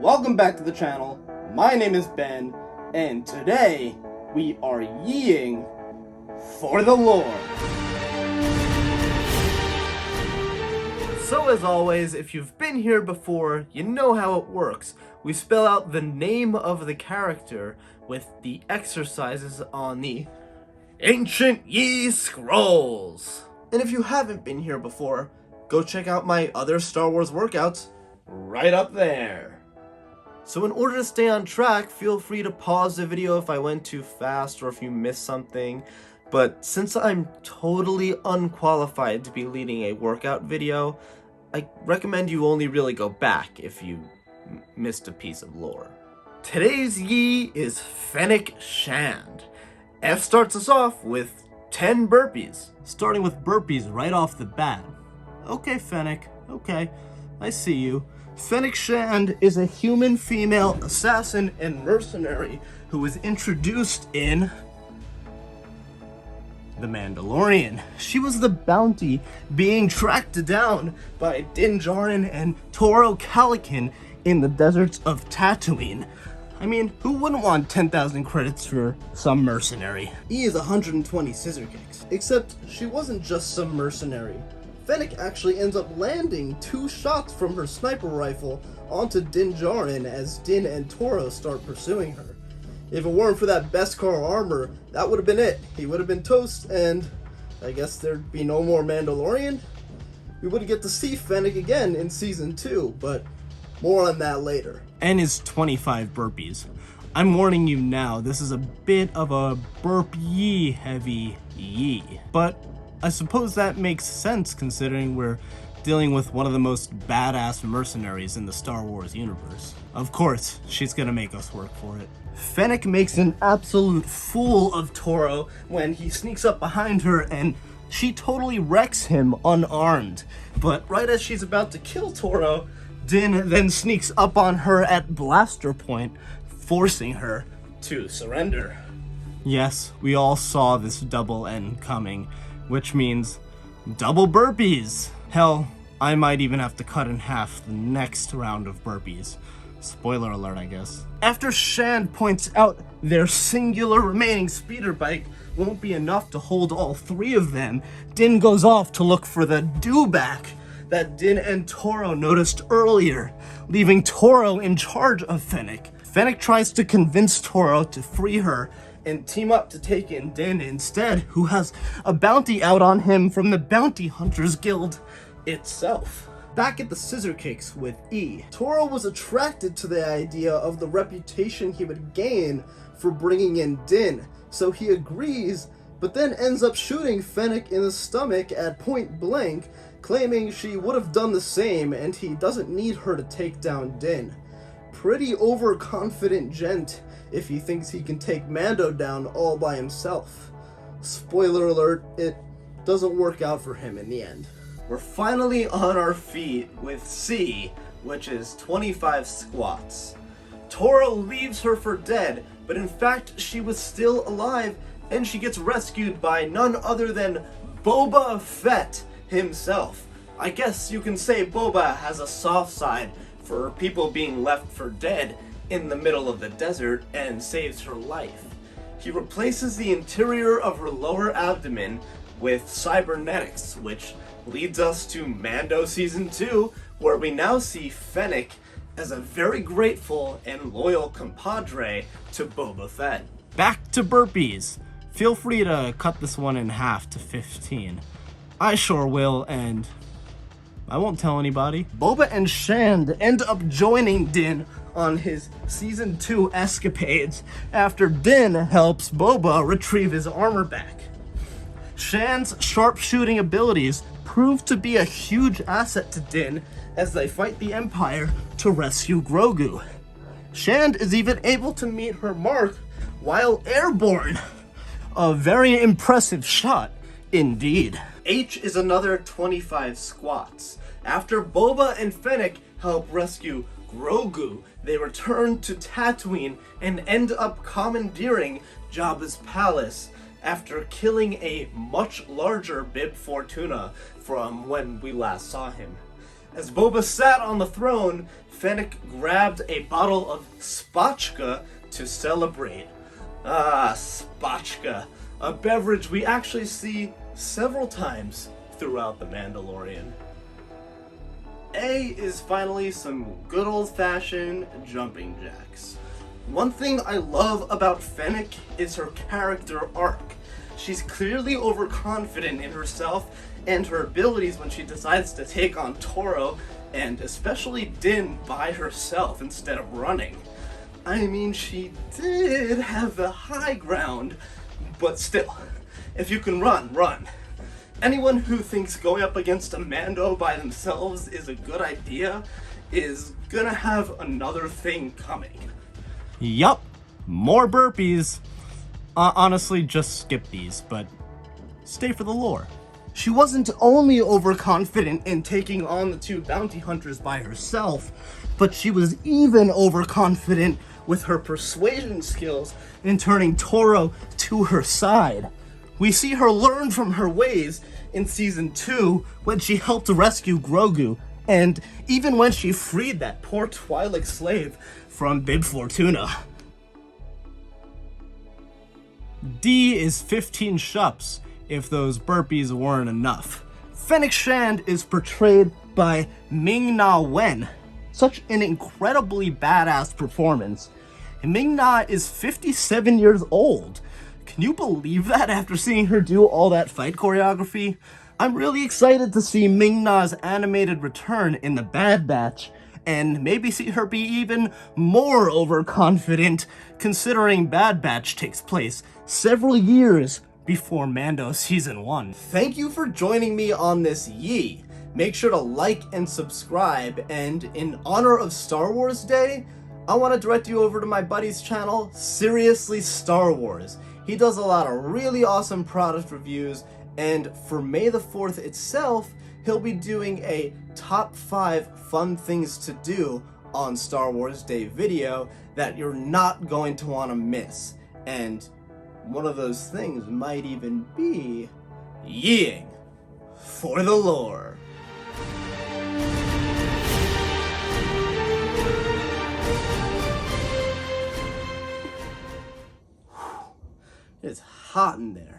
Welcome back to the channel. My name is Ben, and today we are yeeing for the Lord. So as always, if you've been here before, you know how it works. We spell out the name of the character with the exercises on the Ancient Yi Scrolls. And if you haven't been here before, go check out my other Star Wars workouts right up there. So in order to stay on track, feel free to pause the video if I went too fast or if you missed something. But since I'm totally unqualified to be leading a workout video, I recommend you only really go back if you missed a piece of lore. Today's Yi is FENNEC SHAND. F starts us off with 10 burpees. Starting with burpees right off the bat. Okay, FENNEC, okay, I see you. FENNEC SHAND is a human female assassin and mercenary who was introduced in The Mandalorian. She was the bounty being tracked down by Din Djarin and Toro Calican in the deserts of Tatooine. I mean, who wouldn't want 10,000 credits for some mercenary? E is 120 scissor kicks, except she wasn't just some mercenary. FENNEC actually ends up landing 2 shots from her sniper rifle onto Din Djarin as Din and Toro start pursuing her. If it weren't for that Beskar armor, that would have been it. He would have been toast, and I guess there'd be no more Mandalorian? We wouldn't get to see FENNEC again in Season 2, but more on that later. And his 25 burpees. I'm warning you now, this is a bit of a burpee heavy Yi. But I suppose that makes sense considering we're dealing with one of the most badass mercenaries in the Star Wars universe. Of course, she's gonna make us work for it. FENNEC makes an absolute fool of Toro when he sneaks up behind her and she totally wrecks him unarmed. But right as she's about to kill Toro, Din then sneaks up on her at blaster point, forcing her to surrender. Yes, we all saw this double end coming, which means double burpees. Hell, I might even have to cut in half the next round of burpees. Spoiler alert, I guess. After Shand points out their singular remaining speeder bike won't be enough to hold all 3 of them, Din goes off to look for the do-back that Din and Toro noticed earlier, leaving Toro in charge of FENNEC. FENNEC tries to convince Toro to free her and team up to take in Din instead, who has a bounty out on him from the Bounty Hunters Guild itself. Back at the scissor kicks with E, Toro was attracted to the idea of the reputation he would gain for bringing in Din, so he agrees, but then ends up shooting FENNEC in the stomach at point blank, claiming she would have done the same and he doesn't need her to take down Din. Pretty overconfident gent if he thinks he can take Mando down all by himself. Spoiler alert, it doesn't work out for him in the end. We're finally on our feet with C, which is 25 squats. Toro leaves her for dead, but in fact she was still alive and she gets rescued by none other than Boba Fett himself. I guess you can say Boba has a soft side for people being left for dead in the middle of the desert and saves her life. He replaces the interior of her lower abdomen with cybernetics, which leads us to Mando Season 2, where we now see FENNEC as a very grateful and loyal compadre to Boba Fett. Back to burpees. Feel free to cut this one in half to 15. I sure will, and I won't tell anybody. Boba and Shand end up joining Din on his Season 2 escapades after Din helps Boba retrieve his armor back. Shand's sharpshooting abilities prove to be a huge asset to Din as they fight the Empire to rescue Grogu. Shand is even able to meet her mark while airborne. A very impressive shot, indeed. H is another 25 squats. After Boba and FENNEC help rescue Grogu, they return to Tatooine and end up commandeering Jabba's palace after killing a much larger Bib Fortuna from when we last saw him. As Boba sat on the throne, Fennec grabbed a bottle of spotchka to celebrate. Ah, spotchka, a beverage we actually see several times throughout The Mandalorian. A is finally some good old-fashioned jumping jacks. One thing I love about Fennec is her character arc. She's clearly overconfident in herself and her abilities when she decides to take on Toro, and especially Din, by herself instead of running. I mean, she did have the high ground, but still, if you can run, run. Anyone who thinks going up against a Mando by themselves is a good idea is gonna have another thing coming. Yup, more burpees. Honestly, just skip these, but stay for the lore. She wasn't only overconfident in taking on the two bounty hunters by herself, but she was even overconfident with her persuasion skills in turning Toro to her side. We see her learn from her ways in Season 2 when she helped rescue Grogu, and even when she freed that poor Twi'lek slave from Bib Fortuna. D is 15 shups if those burpees weren't enough. Fennec Shand is portrayed by Ming-Na Wen. Such an incredibly badass performance. And Ming-Na is 57 years old. Can you believe that after seeing her do all that fight choreography? I'm really excited to see Ming-Na's animated return in the Bad Batch, and maybe see her be even more overconfident, considering Bad Batch takes place several years before Mando Season 1. Thank you for joining me on this Yee. Make sure to like and subscribe, and in honor of Star Wars Day, I want to direct you over to my buddy's channel, Seriously Star Wars. He does a lot of really awesome product reviews, and for May the 4th itself, he'll be doing a top 5 fun things to do on Star Wars Day video that you're not going to want to miss. And one of those things might even be yeeing for the lore. It's hot in there.